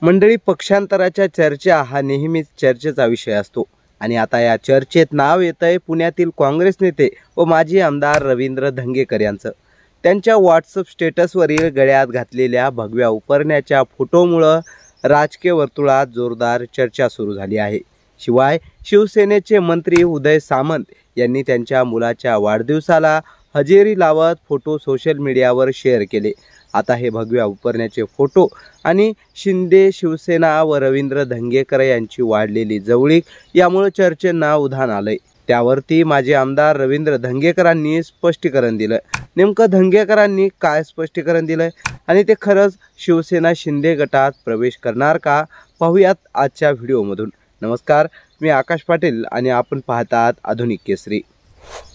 मंडळी, पक्षांतराच्या चर्चा हा नेहमीच चर्चेचा विषय असतो आणि आता या चर्चेत नाव येतंय पुण्यातील काँग्रेस नेते व माजी आमदार रवींद्र धंगेकर यांचं। त्यांच्या व्हॉट्सअप स्टेटसवरील गळ्यात घातलेल्या भगव्या उपरण्याच्या फोटोमुळे राजकीय वर्तुळात जोरदार चर्चा सुरू झाली आहे। शिवाय शिवसेनेचे मंत्री उदय सामंत यांनी त्यांच्या मुलाच्या वाढदिवसाला हजेरी लावत फोटो सोशल मीडियावर शेअर केले। आता हे भगव्या उपरण्याचे फोटो आणि शिंदे शिवसेना व रवींद्र धंगेकर यांची वाढलेली जवळीक यामुळे चर्चेंना उधाण आलंय। त्यावरती माजी आमदार रवींद्र धंगेकरांनी स्पष्टीकरण दिलं। नेमकं धंगेकरांनी काय स्पष्टीकरण दिलंय आणि ते खरंच शिवसेना शिंदे गटात प्रवेश करणार का, पाहूयात आजच्या व्हिडिओमधून। नमस्कार, मी आकाश पाटील आणि आपण पाहतात आधुनिक केसरी।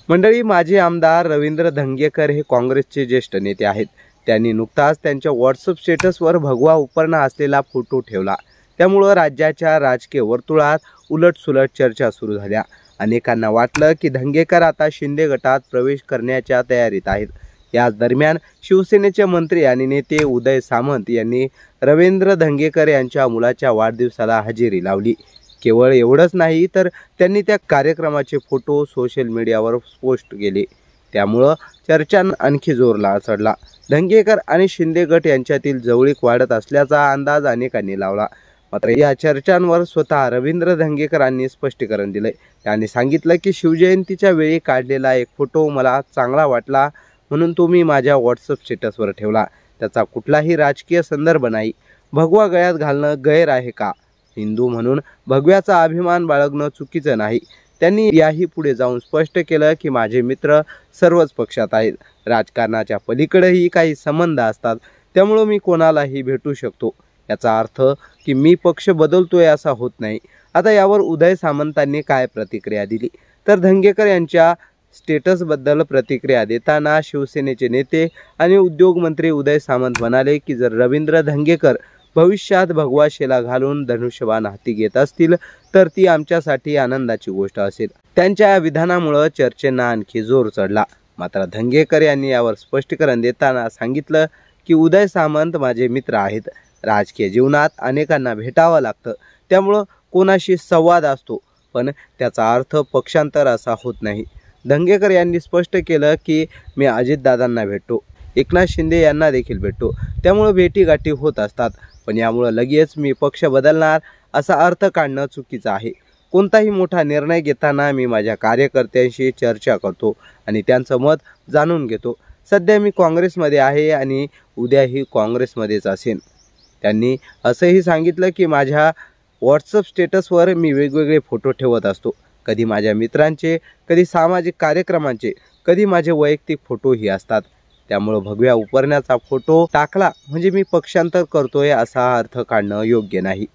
मंडळी, माजी आमदार रवींद्र धंगेकर हे काँग्रेसचे ज्येष्ठ नेते आहेत। त्यांनी नुकताच त्यांच्या व्हॉट्सअप स्टेटसवर भगवा उपरणा असलेला फोटो ठेवला। त्यामुळे राज्याच्या राजकीय वर्तुळात उलटसुलट चर्चा सुरू झाल्या। अनेकांना वाटलं की धंगेकर आता शिंदे गटात प्रवेश करण्याच्या तयारीत आहेत। याच दरम्यान शिवसेनेचे मंत्री आणि नेते उदय सामंत यांनी रवींद्र धंगेकर यांच्या मुलाच्या वाढदिवसाला हजेरी लावली। केवळ एवढंच नाही तर त्यांनी त्या कार्यक्रमाचे फोटो सोशल मीडियावर पोस्ट केले। त्यामुळे चर्चांना आणखी जोर चढला। धंगेकर आणि शिंदे गट यांच्यातील जवळीक वाढत असल्याचा अंदाज अनेकांनी लावला। मात्र या चर्चांवर स्वतः रवींद्र धंगेकरांनी स्पष्टीकरण दिले। त्यांनी सांगितलं की शिवजयंतीच्या वेळी काढलेला एक फोटो मला चांगला वाटला म्हणून तो मी माझ्या व्हॉट्सअप स्टेटसवर ठेवला। त्याचा कुठलाही राजकीय संदर्भ नाही। भगवा गळ्यात घालणं गैर आहे का? हिंदू म्हणून भगव्याचा अभिमान बाळगणं चुकीचं नाही। त्यांनी याही पुढे जाऊन स्पष्ट केलं की माझे मित्र सर्वच पक्षात आहेत। राजकारणाच्या पलीकडेही काही संबंध असतात, त्यामुळे मी कोणालाही भेटू शकतो। याचा अर्थ की मी पक्ष बदलतोय असा होत नाही। आता यावर उदय सामंतांनी काय प्रतिक्रिया दिली तर धंगेकर यांच्या स्टेटसबद्दल प्रतिक्रिया देताना शिवसेनेचे नेते आणि उद्योग मंत्री उदय सामंत म्हणाले की जर रवींद्र धंगेकर भविष्यात भगवा शेला घालून धनुष्यबाण हाती घेत असतील तर ती आमच्यासाठी आनंदाची गोष्ट असेल। त्यांच्या या विधानामुळे चर्चेंना आणखी जोर चढला। मात्र धंगेकर यांनी यावर स्पष्टीकरण देताना सांगितलं की उदय सामंत माझे मित्र आहेत। राजकीय जीवनात अनेकांना भेटावं लागतं, त्यामुळं कोणाशी संवाद असतो, पण त्याचा अर्थ पक्षांतर असा होत नाही। धंगेकर यांनी स्पष्ट केलं की मी अजितदादांना भेटतो, एकनाथ शिंदे यांना देखील भेटतो, त्यामुळे भेटीगाठी होत असतात, पण यामुळे लगेच मी पक्ष बदलणार असा अर्थ काढणं चुकीचं आहे। कोणताही मोठा निर्णय घेताना मी माझ्या कार्यकर्त्यांशी चर्चा करतो आणि त्यांचं मत जाणून घेतो। सध्या मी काँग्रेसमध्ये आहे आणि उद्याही काँग्रेसमध्येच असेन। त्यांनी असंही सांगितलं की माझ्या व्हॉट्सअप स्टेटसवर मी वेगवेगळे फोटो ठेवत असतो, कधी माझ्या मित्रांचे, कधी सामाजिक कार्यक्रमांचे, कधी माझे वैयक्तिक फोटोही असतात। त्यामुळे भगव्या उपरण्याचा फोटो टाकला म्हणजे मी पक्षांतर करतोय असा अर्थ काढणं योग्य नाही।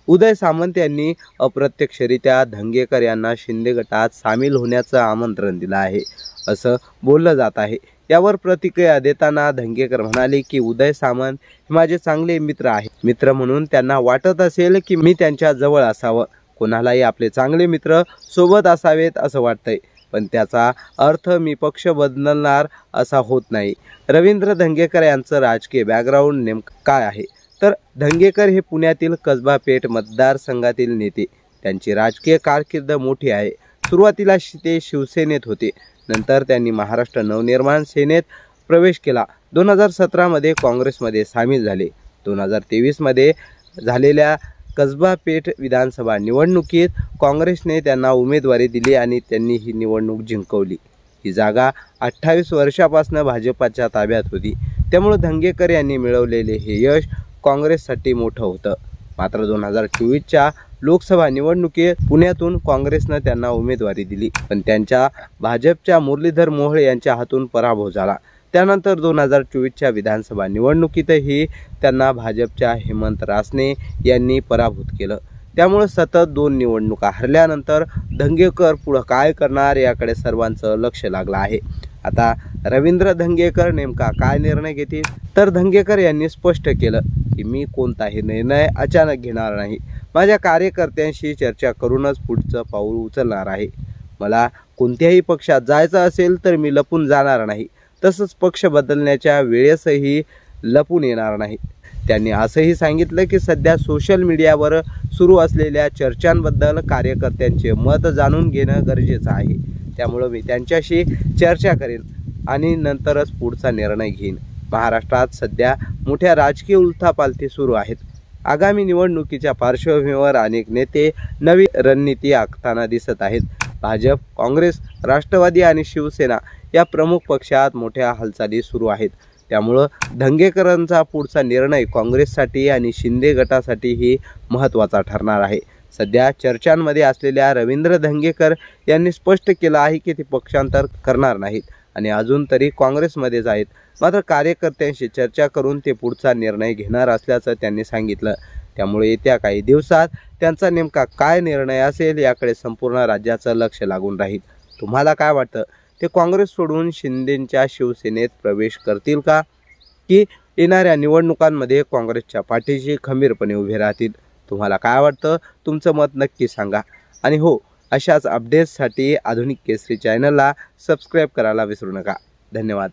उदय सामंत यांनी अप्रत्यक्षरित्या धंगेकर यांना शिंदे गटात सामील होण्याचं आमंत्रण दिलं आहे असं बोललं जात आहे। यावर प्रतिक्रिया देताना धंगेकर म्हणाले की उदय सामंत हे माझे चांगले मित्र आहेत। मित्र म्हणून त्यांना वाटत असेल की मी त्यांच्या जवळ असावं। कोणालाही आपले चांगले मित्र सोबत असावेत असं वाटतंय, पण त्याचा अर्थ मी पक्ष बदलणार असा होत नाही। रवींद्र धंगेकर यांचं राजकीय बॅकग्राऊंड नेमकं काय आहे तर धंगेकर हे पुण्यातील कसबा पेठ मतदारसंघातील नेते। त्यांची राजकीय कारकीर्द मोठी आहे। सुरुवातीला ते शिवसेनेत होते, नंतर त्यांनी महाराष्ट्र नवनिर्माण सेनेत प्रवेश केला। 2017 मध्ये काँग्रेसमध्ये सामील झाले। 2023 मध्ये झालेल्या कसबा पेठ विधानसभा निवडणुकीत काँग्रेसने त्यांना उमेदवारी दिली आणि त्यांनी ही निवडणूक जिंकवली। ही जागा 28 वर्षापासून भाजपच्या ताब्यात होती, त्यामुळे धंगेकर यांनी मिळवलेले हे यश काँग्रेससाठी मोठं होतं। मात्र 2024च्या लोकसभा निवडणुकीत पुण्यातून काँग्रेसने त्यांना उमेदवारी दिली, पण त्यांच्या भाजपच्या मुरलीधर मोहोळ यांच्या हातून पराभव झाला। त्यानंतर 2024च्या विधानसभा निवडणुकीतही त्यांना भाजपच्या हेमंत रासने यांनी पराभूत केलं। त्यामुळे सतत 2 निवडणुका हरल्यानंतर धंगेकर पुढे काय करणार याकडे सर्वांचं लक्ष लागलं आहे। आता रवींद्र धंगेकर नेमका काय निर्णय घेतील तर धंगेकर यांनी स्पष्ट केलं की मी कोणताही निर्णय अचानक घेणार नाही। माझ्या कार्यकर्त्यांशी चर्चा करूनच पुढचं पाऊल उचलणार आहे। मला कोणत्याही पक्षात जायचं असेल तर मी लपून जाणार नाही, तसंच पक्ष बदलण्याच्या वेळेसही लपून येणार नाही। त्यांनी असंही सांगितलं की सध्या सोशल मीडियावर सुरू असलेल्या चर्चांबद्दल कार्यकर्त्यांचे मत जाणून घेणं गरजेचं आहे. त्यामुळे मी त्यांच्याशी चर्चा करेन आणि नंतरच पुढचा निर्णय घेईन. महाराष्ट्रात सध्या मोठ्या राजकीय उलथापालथी सुरू आहेत. आगामी निवडणुकीच्या पार्श्वभूमीवर अनेक नेते नवी रणनीती आखताना दिसत आहेत. भाजप, काँग्रेस, राष्ट्रवादी आणि शिवसेना या प्रमुख पक्षात मोठ्या हालचाली सुरू आहेत. त्यामुळं धंगेकरांचा पुढचा निर्णय काँग्रेससाठी आणि शिंदे गटासाठीही महत्त्वाचा ठरणार आहे. सध्या चर्चांमध्ये असलेल्या रवींद्र धंगेकर यांनी स्पष्ट केलं आहे की ते पक्षांतर करणार नाहीत आणि अजून तरी काँग्रेसमध्येच आहेत. मात्र कार्यकर्त्यांशी चर्चा करून ते पुढचा निर्णय घेणार असल्याचं त्यांनी सांगितलं. त्यामुळे येत्या काही दिवसात त्यांचा नेमका काय निर्णय असेल याकडे संपूर्ण राज्याचं लक्ष लागून राहील. तुम्हाला काय वाटतं? ते काँग्रेस सोडून शिंदेंच्या शिवसेनेत प्रवेश करतील का, की येणाऱ्या निवडणुकांमध्ये काँग्रेसच्या पाठीशी खंबीरपणे उभे राहतील? तुम्हाला काय वाटतं? तुमचं मत नक्की सांगा. आणि हो, अशाच अपडेट्ससाठी आधुनिक केसरी चॅनलला सबस्क्राईब करायला विसरू नका. धन्यवाद.